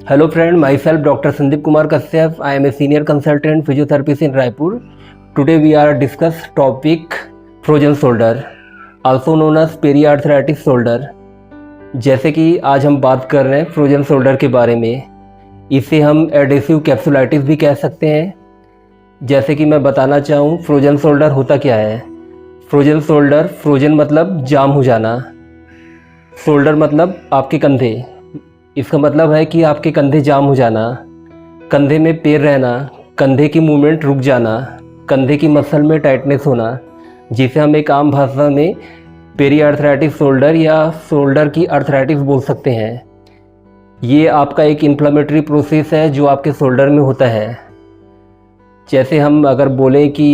Hello friend, myself Dr. Sandeep Kumar Kashyap. I am a senior consultant physiotherapist in Raipur. Today we are discuss topic frozen shoulder, also known as periarthritis shoulder. जैसे कि आज हम बात कर रहे हैं frozen shoulder के बारे में। इसे हम एडेसिव कैप्सुलाइटिस भी कह सकते हैं। जैसे कि मैं बताना चाहूँ फ्रोजन शोल्डर होता क्या है। फ्रोजन शोल्डर, फ्रोजन मतलब जाम हो जाना, शोल्डर मतलब आपके कंधे। इसका मतलब है कि आपके कंधे जाम हो जाना, कंधे में पैर रहना, कंधे की मूवमेंट रुक जाना, कंधे की मसल में टाइटनेस होना, जिसे हम एक आम भाषा में पेरीआर्थराइटिस शोल्डर या शोल्डर की अर्थराइटिस बोल सकते हैं। ये आपका एक इन्फ्लेमेटरी प्रोसेस है जो आपके शोल्डर में होता है। जैसे हम अगर बोलें कि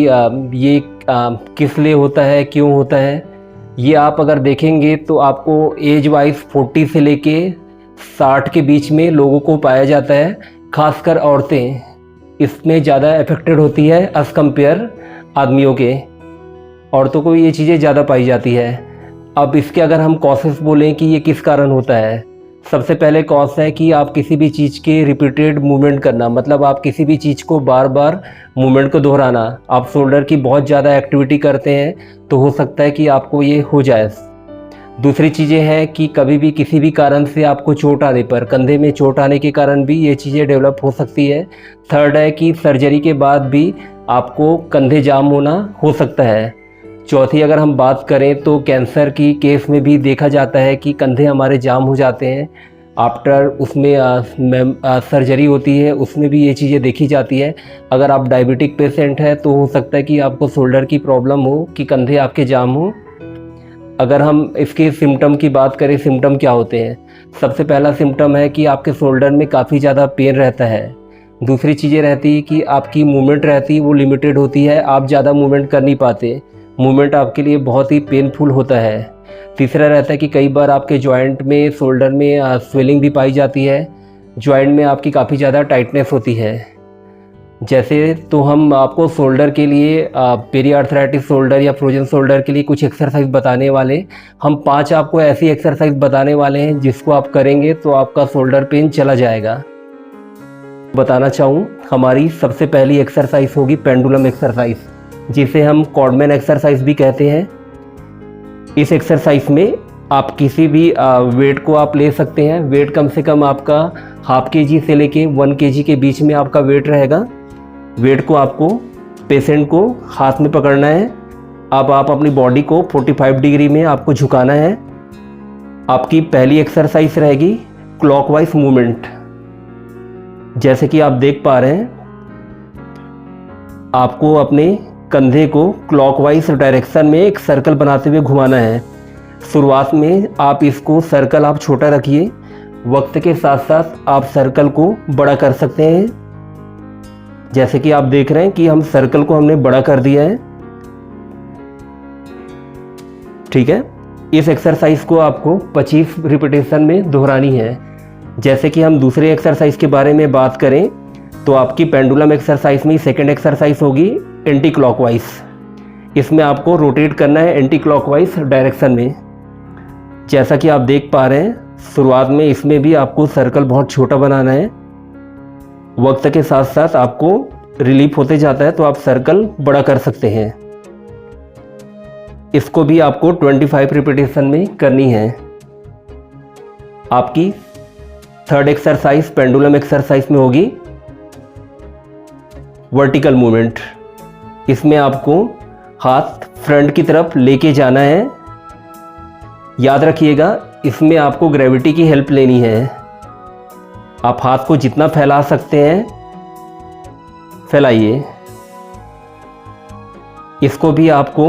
ये किस लिए होता है, क्यों होता है, ये आप अगर देखेंगे तो आपको एज वाइज 40 से लेके 60 के बीच में लोगों को पाया जाता है। खासकर औरतें इसमें ज़्यादा अफेक्टेड होती है एज़ कम्पेयर आदमियों के। औरतों को ये चीज़ें ज़्यादा पाई जाती है। अब इसके अगर हम कॉसेस बोलें कि ये किस कारण होता है, सबसे पहले कॉज है कि आप किसी भी चीज़ के रिपीटेड मूवमेंट करना, मतलब आप किसी भी चीज़ को बार बार मूवमेंट को दोहराना। आप शोल्डर की बहुत ज़्यादा एक्टिविटी करते हैं तो हो सकता है कि आपको ये हो जाए। दूसरी चीज़ें हैं कि कभी भी किसी भी कारण से आपको चोट आने पर, कंधे में चोट आने के कारण भी ये चीज़ें डेवलप हो सकती है। थर्ड है कि सर्जरी के बाद भी आपको कंधे जाम होना हो सकता है। चौथी अगर हम बात करें तो कैंसर की केस में भी देखा जाता है कि कंधे हमारे जाम हो जाते हैं। आफ्टर उसमें सर्जरी होती है, उसमें भी ये चीज़ें देखी जाती है। अगर आप डायबिटिक पेशेंट हैं तो हो सकता है कि आपको शोल्डर की प्रॉब्लम हो, कि कंधे आपके जाम हो। अगर हम इसके सिम्टम की बात करें, सिम्टम क्या होते हैं, सबसे पहला सिम्टम है कि आपके शोल्डर में काफ़ी ज़्यादा पेन रहता है। दूसरी चीज़ें रहती है कि आपकी मूवमेंट रहती है वो लिमिटेड होती है, आप ज़्यादा मूवमेंट कर नहीं पाते, मूवमेंट आपके लिए बहुत ही पेनफुल होता है। तीसरा रहता है कि कई बार आपके जॉइंट में, शोल्डर में स्वेलिंग भी पाई जाती है, जॉइंट में आपकी काफ़ी ज़्यादा टाइटनेस होती है। जैसे तो हम आपको शोल्डर के लिए, पेरीआर्थराइटिस शोल्डर या फ्रोजन शोल्डर के लिए कुछ एक्सरसाइज बताने वाले। हम 5 आपको ऐसी एक्सरसाइज बताने वाले हैं जिसको आप करेंगे तो आपका शोल्डर पेन चला जाएगा। बताना चाहूँ, हमारी सबसे पहली एक्सरसाइज होगी पेंडुलम एक्सरसाइज, जिसे हम कॉडमैन एक्सरसाइज भी कहते हैं। इस एक्सरसाइज में आप किसी भी वेट को आप ले सकते हैं। वेट कम से कम आपका ½ kg से लेके 1 kg के बीच में आपका वेट रहेगा। वेट को आपको, पेशेंट को हाथ में पकड़ना है। अब आप अपनी बॉडी को 45 डिग्री में आपको झुकाना है। आपकी पहली एक्सरसाइज रहेगी क्लॉकवाइज मूवमेंट। जैसे कि आप देख पा रहे हैं, आपको अपने कंधे को क्लॉकवाइज डायरेक्शन में एक सर्कल बनाते हुए घुमाना है। शुरुआत में आप इसको सर्कल आप छोटा रखिए, वक्त के साथ साथ आप सर्कल को बड़ा कर सकते हैं। जैसे कि आप देख रहे हैं कि हम सर्कल को हमने बड़ा कर दिया है। ठीक है, इस एक्सरसाइज को आपको 25 रिपीटेशन में दोहरानी है। जैसे कि हम दूसरे एक्सरसाइज के बारे में बात करें तो आपकी पेंडुलम एक्सरसाइज में सेकंड एक्सरसाइज होगी एंटी क्लॉकवाइज। इसमें आपको रोटेट करना है एंटी क्लॉकवाइज डायरेक्शन में। जैसा कि आप देख पा रहे हैं, शुरुआत में इसमें भी आपको सर्कल बहुत छोटा बनाना है। वक्त के साथ साथ आपको रिलीफ होते जाता है तो आप सर्कल बड़ा कर सकते हैं। इसको भी आपको 25 रिपीटेशन में करनी है। आपकी थर्ड एक्सरसाइज पेंडुलम एक्सरसाइज में होगी वर्टिकल मूवमेंट। इसमें आपको हाथ फ्रंट की तरफ लेके जाना है। याद रखिएगा, इसमें आपको ग्रेविटी की हेल्प लेनी है। आप हाथ को जितना फैला सकते हैं फैलाइए। इसको भी आपको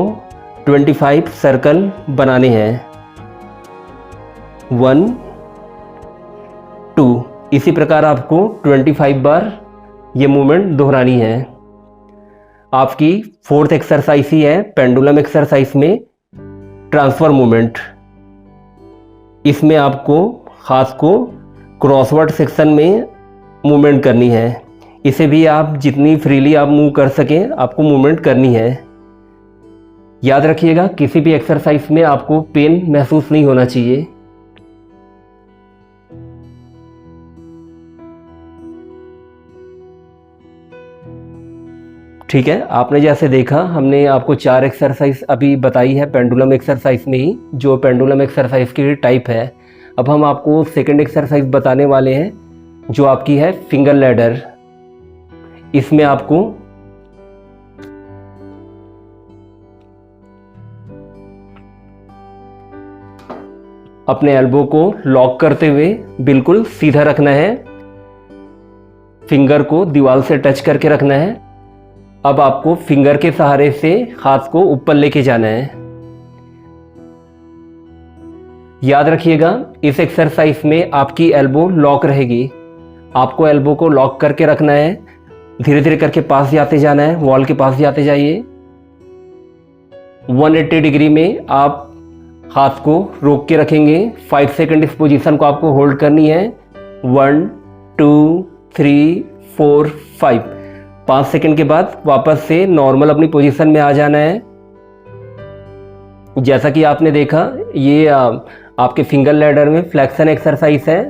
25 सर्कल बनाने हैं। 1 2, इसी प्रकार आपको 25 बार ये मूवमेंट दोहरानी है। आपकी फोर्थ एक्सरसाइज ही है पेंडुलम एक्सरसाइज में ट्रांसफर मूवमेंट। इसमें आपको हाथ को क्रॉसवर्ड सेक्शन में मूवमेंट करनी है। इसे भी आप जितनी फ्रीली आप मूव कर सकें आपको मूवमेंट करनी है। याद रखिएगा, किसी भी एक्सरसाइज में आपको पेन महसूस नहीं होना चाहिए। ठीक है, आपने जैसे देखा हमने आपको 4 एक्सरसाइज अभी बताई है पेंडुलम एक्सरसाइज में ही, जो पेंडुलम एक्सरसाइज की टाइप है। अब हम आपको सेकंड एक्सरसाइज बताने वाले हैं जो आपकी है फिंगर लैडर। इसमें आपको अपने एल्बो को लॉक करते हुए बिल्कुल सीधा रखना है, फिंगर को दीवार से टच करके रखना है। अब आपको फिंगर के सहारे से हाथ को ऊपर लेके जाना है। याद रखिएगा इस एक्सरसाइज में आपकी एल्बो लॉक रहेगी। आपको एल्बो को लॉक करके रखना है, धीरे धीरे करके पास जाते जाना है, वॉल के पास जाते जाइए। 180 डिग्री में आप हाथ को रोक के रखेंगे। 5 सेकंड इस पोजीशन को आपको होल्ड करनी है। 1 2 3 4 5। 5 सेकंड के बाद वापस से नॉर्मल अपनी पोजीशन में आ जाना है। जैसा कि आपने देखा ये आपके फिंगर लैडर में फ्लेक्शन एक्सरसाइज है।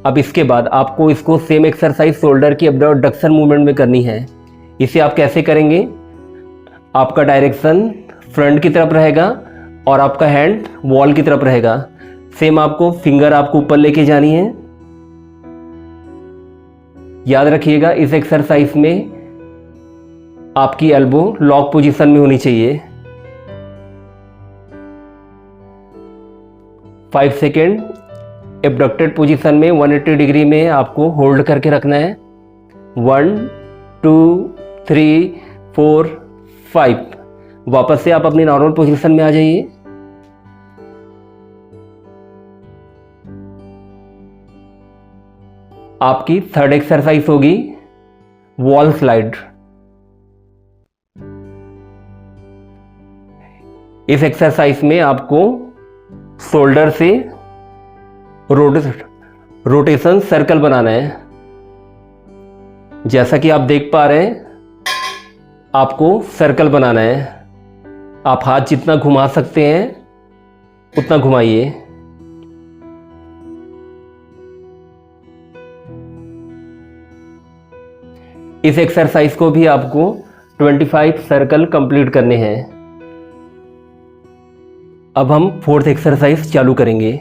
अब इसके बाद आपको इसको सेम एक्सरसाइज शोल्डर की अबडक्शन मूवमेंट में करनी है। इसे आप कैसे करेंगे? आपका डायरेक्शन फ्रंट की तरफ रहेगा और आपका हैंड वॉल की तरफ रहेगा। सेम आपको फिंगर आपको ऊपर लेके जानी है। याद रखिएगा इस एक्सरसाइज में आपकी एल्बो लॉक पोजीशन में होनी चाहिए। 5 सेकेंड एबडक्टेड पोजीशन में 180 डिग्री में आपको होल्ड करके रखना है। 1 2 3 4 5। वापस से आप अपनी नॉर्मल पोजीशन में आ जाइए। आपकी थर्ड एक्सरसाइज होगी वॉल स्लाइड। इस एक्सरसाइज में आपको शोल्डर से रोटेशन सर्कल बनाना है। जैसा कि आप देख पा रहे हैं आपको सर्कल बनाना है। आप हाथ जितना घुमा सकते हैं उतना घुमाइए। इस एक्सरसाइज को भी आपको 25 सर्कल कंप्लीट करने हैं। अब हम फोर्थ एक्सरसाइज चालू करेंगे।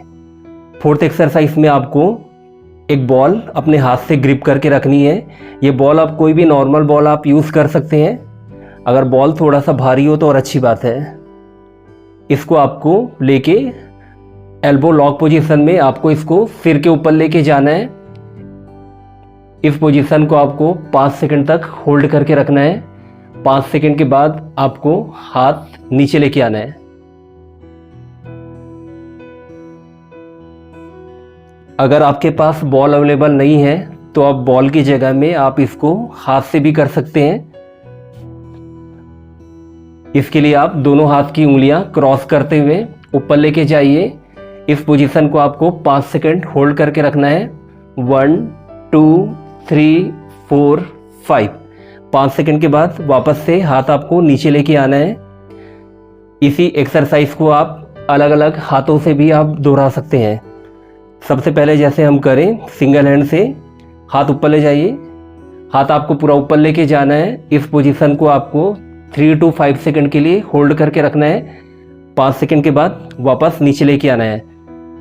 फोर्थ एक्सरसाइज में आपको एक बॉल अपने हाथ से ग्रिप करके रखनी है। ये बॉल आप कोई भी नॉर्मल बॉल आप यूज़ कर सकते हैं। अगर बॉल थोड़ा सा भारी हो तो और अच्छी बात है। इसको आपको लेके एल्बो लॉक पोजीशन में आपको इसको सिर के ऊपर लेके जाना है। इस पोजीशन को आपको 5 सेकंड तक होल्ड करके रखना है। 5 सेकंड के बाद आपको हाथ नीचे लेके आना है। अगर आपके पास बॉल अवेलेबल नहीं है तो आप बॉल की जगह में आप इसको हाथ से भी कर सकते हैं। इसके लिए आप दोनों हाथ की उंगलियां क्रॉस करते हुए ऊपर लेके जाइए। इस पोजीशन को आपको 5 सेकंड होल्ड करके रखना है। 1 2 3 4 5। 5 सेकंड के बाद वापस से हाथ आपको नीचे लेके आना है। इसी एक्सरसाइज को आप अलग अलग हाथों से भी आप दोहरा सकते हैं। सबसे पहले जैसे हम करें सिंगल हैंड से हाथ ऊपर ले जाइए। हाथ आपको पूरा ऊपर लेके जाना है। इस पोजीशन को आपको 3 to 5 सेकंड के लिए होल्ड करके रखना है। 5 सेकंड के बाद वापस नीचे लेके आना है।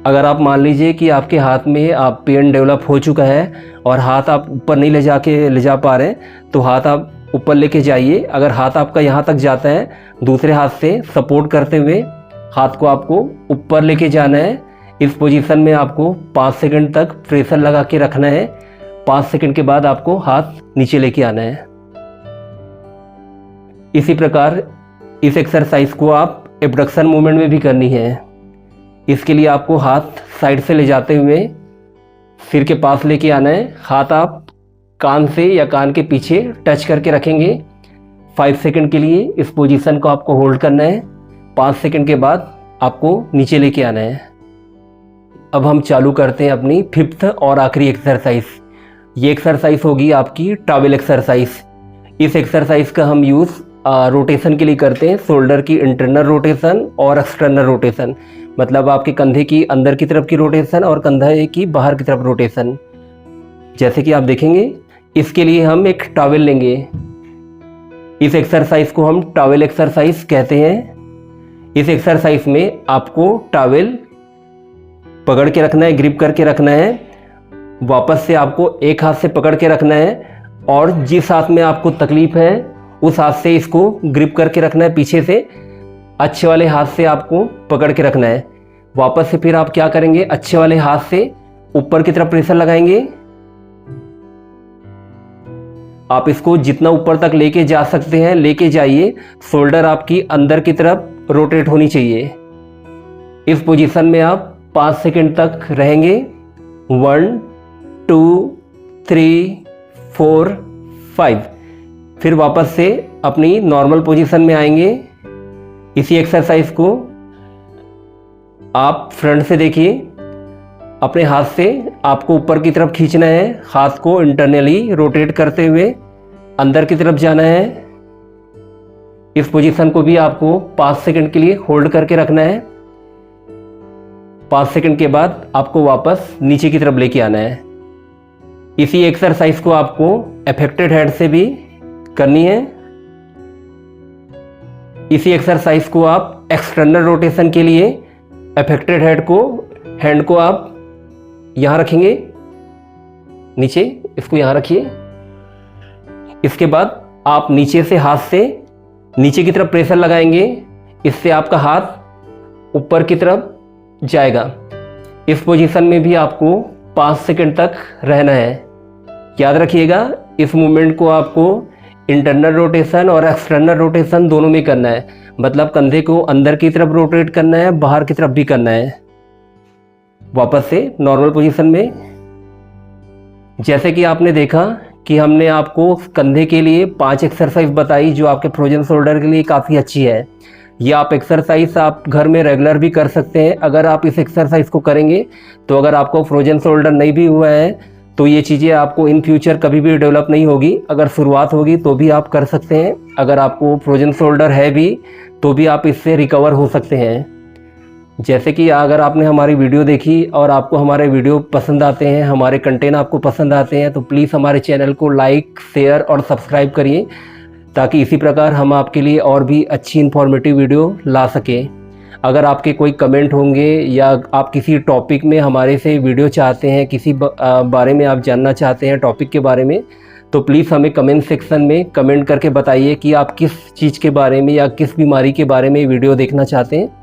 अगर आप मान लीजिए कि आपके हाथ में आप पेन डेवलप हो चुका है और हाथ आप ऊपर नहीं ले जा पा रहे तो हाथ आप ऊपर लेके जाइए। अगर हाथ आपका यहाँ तक जाता है दूसरे हाथ से सपोर्ट करते हुए हाथ को आपको ऊपर लेके जाना है। इस पोजीशन में आपको 5 सेकंड तक प्रेशर लगा के रखना है। 5 सेकंड के बाद आपको हाथ नीचे लेके आना है। इसी प्रकार इस एक्सरसाइज को आप एबडक्शन मूवमेंट में भी करनी है। इसके लिए आपको हाथ साइड से ले जाते हुए सिर के पास लेके आना है। हाथ आप कान से या कान के पीछे टच करके रखेंगे। 5 सेकंड के लिए इस पोजीशन को आपको होल्ड करना है। 5 सेकंड के बाद आपको नीचे लेके आना है। अब हम चालू करते हैं अपनी 5th और आखिरी एक्सरसाइज। ये एक्सरसाइज होगी आपकी टॉवेल एक्सरसाइज। इस एक्सरसाइज का हम यूज़ रोटेशन के लिए करते हैं। शोल्डर की इंटरनल रोटेशन और एक्सटर्नल रोटेशन, मतलब आपके कंधे की अंदर की तरफ की रोटेशन और कंधे की बाहर की तरफ रोटेशन। जैसे कि आप देखेंगे इसके लिए हम एक टॉवेल लेंगे। इस एक्सरसाइज को हम टॉवेल एक्सरसाइज कहते हैं। इस एक्सरसाइज में आपको टॉवेल पकड़ के रखना है, ग्रिप करके रखना है, वापस से आपको एक हाथ से पकड़ के रखना है और जिस हाथ में आपको तकलीफ है उस हाथ से इसको ग्रिप करके रखना है, पीछे से अच्छे वाले हाथ से आपको पकड़ के रखना है। वापस से फिर आप क्या करेंगे, अच्छे वाले हाथ से ऊपर की तरफ प्रेशर लगाएंगे। आप इसको जितना ऊपर तक लेके जा सकते हैं लेके जाइए। शोल्डर आपकी अंदर की तरफ रोटेट होनी चाहिए। इस पोजीशन में आप 5 सेकंड तक रहेंगे। 1 2 3 4 5। फिर वापस से अपनी नॉर्मल पोजीशन में आएंगे। इसी एक्सरसाइज को आप फ्रंट से देखिए। अपने हाथ से आपको ऊपर की तरफ खींचना है, हाथ को इंटरनली रोटेट करते हुए अंदर की तरफ जाना है। इस पोजीशन को भी आपको 5 सेकंड के लिए होल्ड करके रखना है। 5 सेकंड के बाद आपको वापस नीचे की तरफ लेके आना है। इसी एक्सरसाइज को आपको अफेक्टेड हेड से भी करनी है। इसी एक्सरसाइज को आप एक्सटर्नल रोटेशन के लिए अफेक्टेड हैंड को आप यहाँ रखेंगे नीचे, इसको यहाँ रखिए। इसके बाद आप नीचे से हाथ से नीचे की तरफ प्रेशर लगाएंगे। इससे आपका हाथ ऊपर की तरफ जाएगा। इस पोजीशन में भी आपको 5 सेकंड तक रहना है। याद रखिएगा, इस मूवमेंट को आपको इंटरनल रोटेशन और एक्सटर्नल रोटेशन दोनों में करना है। मतलब कंधे को अंदर की तरफ रोटेट करना है, बाहर की तरफ भी करना है। वापस से नॉर्मल पोजीशन में। जैसे कि आपने देखा कि हमने आपको कंधे के लिए 5 एक्सरसाइज बताई जो आपके फ्रोजन शोल्डर के लिए काफ़ी अच्छी है। ये आप एक्सरसाइज आप घर में रेगुलर भी कर सकते हैं। अगर आप इस एक्सरसाइज को करेंगे तो अगर आपको फ्रोजन शोल्डर नहीं भी हुआ है तो ये चीज़ें आपको इन फ्यूचर कभी भी डेवलप नहीं होगी। अगर शुरुआत होगी तो भी आप कर सकते हैं। अगर आपको फ्रोजन शोल्डर है भी तो भी आप इससे रिकवर हो सकते हैं। जैसे कि अगर आपने हमारी वीडियो देखी और आपको हमारे वीडियो पसंद आते हैं, हमारे कंटेंट आपको पसंद आते हैं, तो प्लीज़ हमारे चैनल को लाइक, शेयर और सब्सक्राइब करिए ताकि इसी प्रकार हम आपके लिए और भी अच्छी इन्फॉर्मेटिव वीडियो ला सकें। अगर आपके कोई कमेंट होंगे या आप किसी टॉपिक में हमारे से वीडियो चाहते हैं, किसी बारे में आप जानना चाहते हैं टॉपिक के बारे में, तो प्लीज़ हमें कमेंट सेक्शन में कमेंट करके बताइए कि आप किस चीज़ के बारे में या किस बीमारी के बारे में वीडियो देखना चाहते हैं।